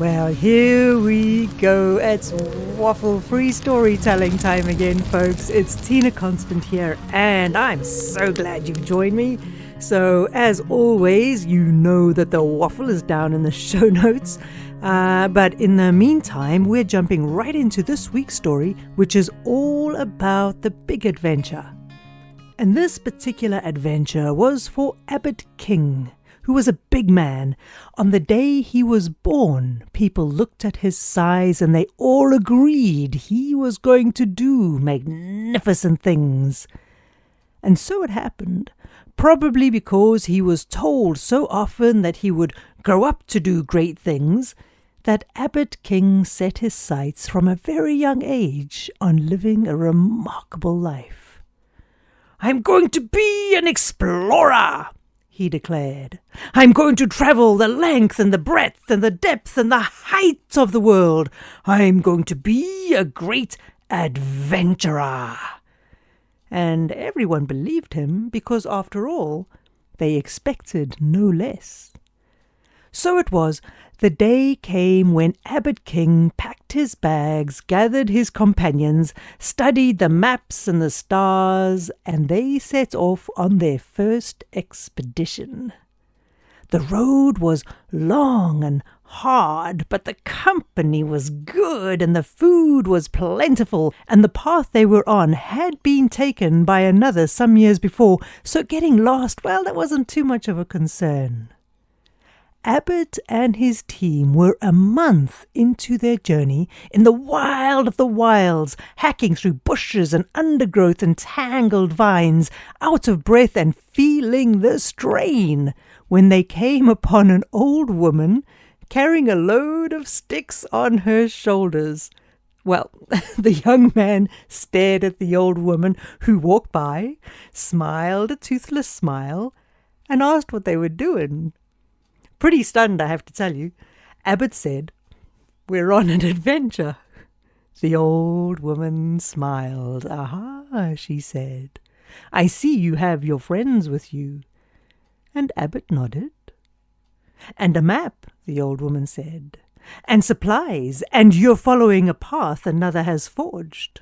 Well, here we go. It's Waffle-Free Storytelling time again, folks. It's Tina Konstant here, and I'm so glad you've joined me. So, as always, you know that the waffle is down in the show notes. But in the meantime, we're jumping right into this week's story, which is all about the big adventure. And this particular adventure was for Abbot King, who was a big man. On the day he was born, people looked at his size and they all agreed he was going to do magnificent things. And so it happened, probably because he was told so often that he would grow up to do great things, that Abbot King set his sights from a very young age on living a remarkable life. "I'm going to be an explorer," he declared. "I'm going to travel the length and the breadth and the depth and the height of the world. I'm going to be a great adventurer." And everyone believed him because, after all, they expected no less. So it was, the day came when Abbot King packed his bags, gathered his companions, studied the maps and the stars, and they set off on their first expedition. The road was long and hard, but the company was good and the food was plentiful, and the path they were on had been taken by another some years before, so getting lost, well, that wasn't too much of a concern. Abbot and his team were a month into their journey in the wild of the wilds, hacking through bushes and undergrowth and tangled vines, out of breath and feeling the strain, when they came upon an old woman carrying a load of sticks on her shoulders. Well, the young man stared at the old woman, who walked by, smiled a toothless smile, and asked what they were doing. Pretty stunned, I have to tell you. Abbot said, "We're on an adventure." The old woman smiled. "Aha," she said. "I see you have your friends with you." And Abbot nodded. "And a map," the old woman said. "And supplies, and you're following a path another has forged."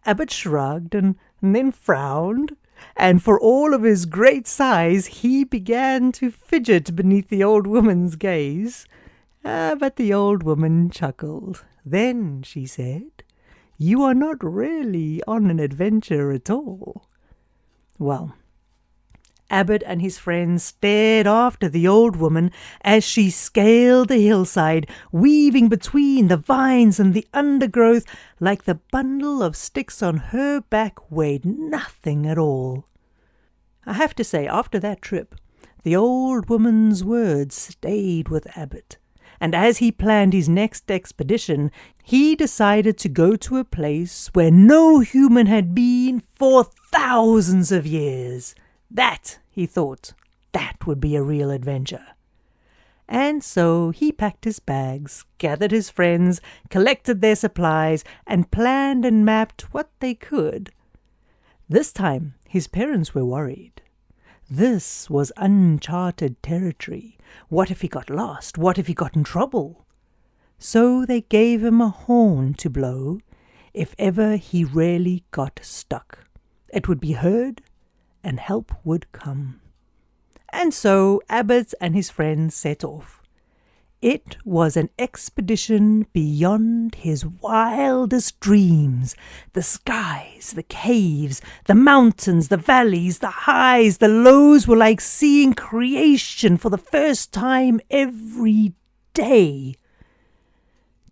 Abbot shrugged and then frowned. And for all of his great size, he began to fidget beneath the old woman's gaze. But the old woman chuckled. "Then," she said, "you are not really on an adventure at all." Well, Abbot and his friends stared after the old woman as she scaled the hillside, weaving between the vines and the undergrowth like the bundle of sticks on her back weighed nothing at all. I have to say, after that trip, the old woman's words stayed with Abbot, and as he planned his next expedition, he decided to go to a place where no human had been for thousands of years. That, he thought, that would be a real adventure. And so he packed his bags, gathered his friends, collected their supplies, and planned and mapped what they could. This time, his parents were worried. This was uncharted territory. What if he got lost? What if he got in trouble? So they gave him a horn to blow if ever he really got stuck. It would be heard, and help would come. And so Abbot and his friends set off. It was an expedition beyond his wildest dreams. The skies, the caves, the mountains, the valleys, the highs, the lows were like seeing creation for the first time every day.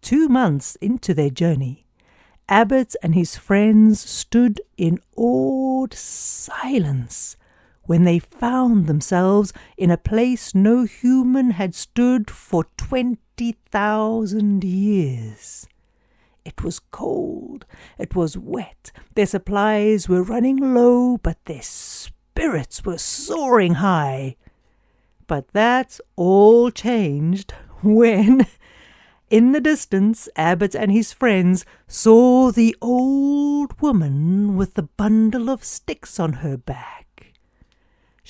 2 months into their journey, Abbot and his friends stood in awed silence when they found themselves in a place no human had stood for 20,000 years. It was cold, it was wet, their supplies were running low, but their spirits were soaring high. But that's all changed when, in the distance, Abbot and his friends saw the old woman with the bundle of sticks on her back.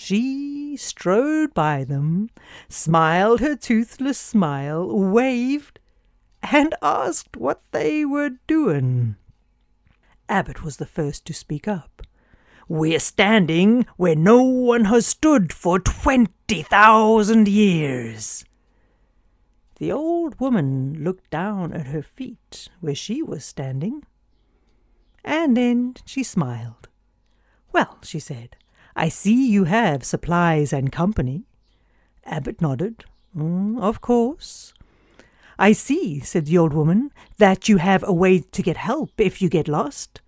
She strode by them, smiled her toothless smile, waved, and asked what they were doing. Abbott was the first to speak up. "We're standing where no one has stood for 20,000 years." The old woman looked down at her feet where she was standing, and then she smiled. "Well," she said, "I see you have supplies and company." Abbott nodded. "Of course." "I see," said the old woman, "that you have a way to get help if you get lost."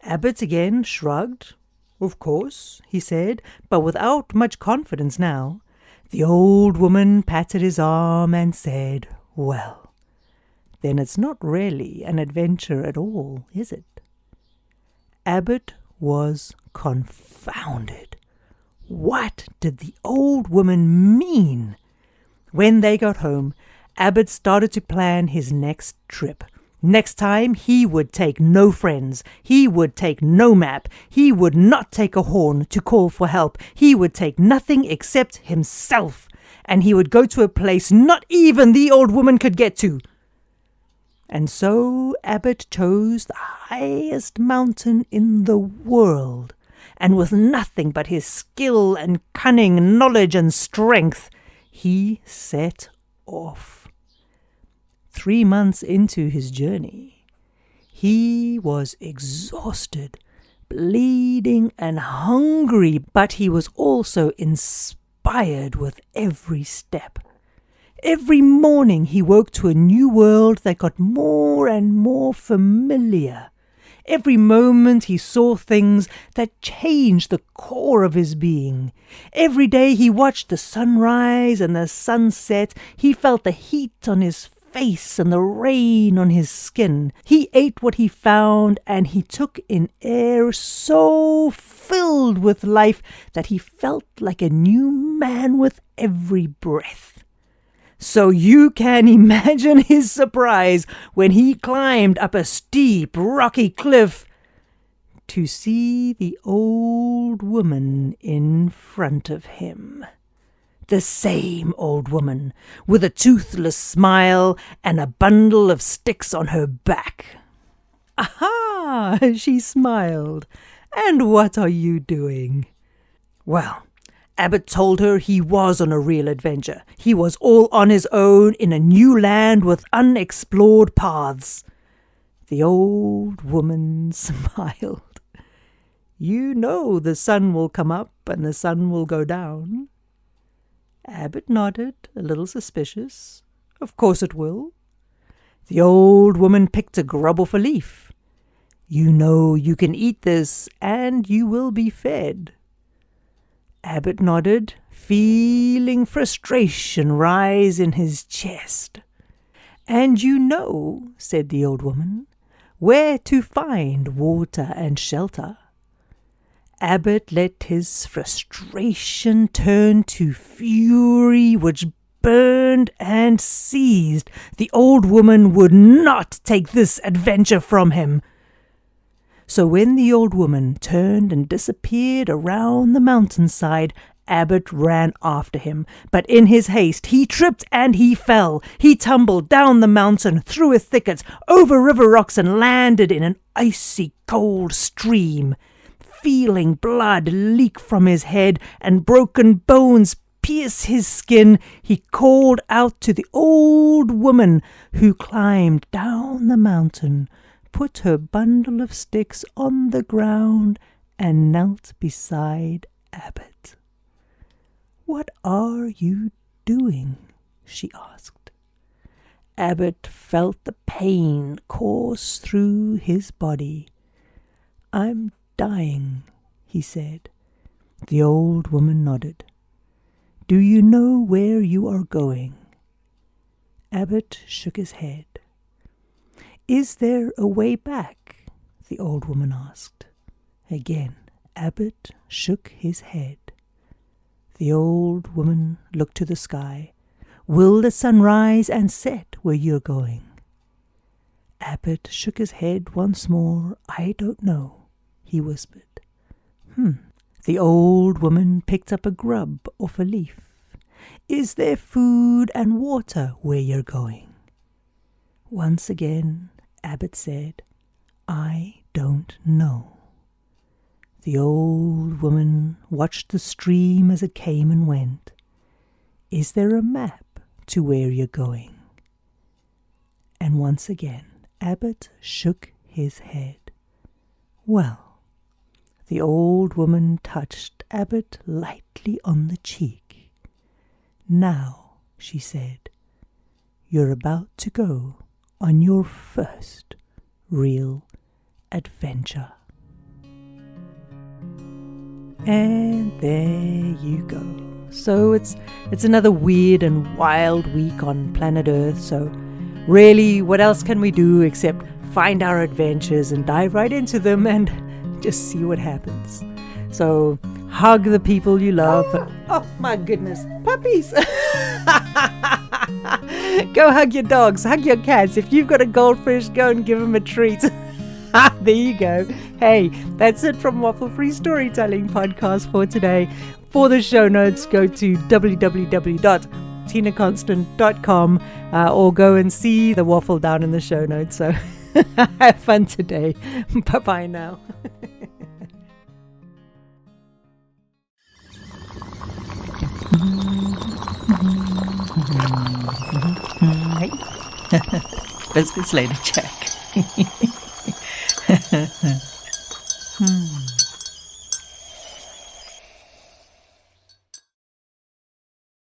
Abbott again shrugged. "Of course," he said, but without much confidence now. The old woman patted his arm and said, "Well, then it's not really an adventure at all, is it?" Abbott was confounded. What did the old woman mean? When they got home, Abbott started to plan his next trip. Next time, he would take no friends. He would take no map. He would not take a horn to call for help. He would take nothing except himself. And he would go to a place not even the old woman could get to. And so Abbott chose the highest mountain in the world. And with nothing but his skill and cunning, knowledge and strength, he set off. 3 months into his journey, he was exhausted, bleeding and hungry, but he was also inspired with every step. Every morning he woke to a new world that got more and more familiar. Every moment he saw things that changed the core of his being. Every day he watched the sunrise and the sunset. He felt the heat on his face and the rain on his skin. He ate what he found, and he took in air so filled with life that he felt like a new man with every breath. So you can imagine his surprise when he climbed up a steep, rocky cliff to see the old woman in front of him. The same old woman, with a toothless smile and a bundle of sticks on her back. "Aha!" she smiled. "And what are you doing?" Well, Abbott told her he was on a real adventure. He was all on his own in a new land with unexplored paths. The old woman smiled. "You know the sun will come up and the sun will go down." Abbott nodded, a little suspicious. "Of course it will." The old woman picked a grub off a leaf. "You know you can eat this and you will be fed." Abbott nodded, feeling frustration rise in his chest. "And you know," said the old woman, "where to find water and shelter." Abbott let his frustration turn to fury, which burned and seized. The old woman would not take this adventure from him. So when the old woman turned and disappeared around the mountainside, Abbott ran after him. But in his haste, he tripped and he fell. He tumbled down the mountain, through a thicket, over river rocks, and landed in an icy cold stream. Feeling blood leak from his head and broken bones pierce his skin, he called out to the old woman, who climbed down the mountain, put her bundle of sticks on the ground, and knelt beside Abbott. "What are you doing?" she asked. Abbott felt the pain course through his body. "I'm dying," he said. The old woman nodded. "Do you know where you are going?" Abbott shook his head. "Is there a way back?" the old woman asked. Again, Abbott shook his head. The old woman looked to the sky. "Will the sun rise and set where you're going?" Abbott shook his head once more. "I don't know," he whispered. The old woman picked up a grub off a leaf. Is there food and water where you're going? Once again, Abbot said, I don't know. The old woman watched the stream as it came and went. Is there a map to where you're going? And once again, Abbot shook his head. Well, the old woman touched Abbot lightly on the cheek. Now, she said, you're about to go on your first real adventure. And there you go. So it's another weird and wild week on planet Earth. So really, what else can we do except find our adventures and dive right into them and just see what happens. So hug the people you love. Oh my goodness, puppies. Go hug your dogs, hug your cats. If you've got a goldfish, go and give them a treat. There you go. Hey, that's it from Waffle-Free Storytelling Podcast for today. For the show notes, go to www.tinakonstant.com or go and see the waffle down in the show notes. So have fun today. Bye-bye now. Hey. Biscuits later, Jack.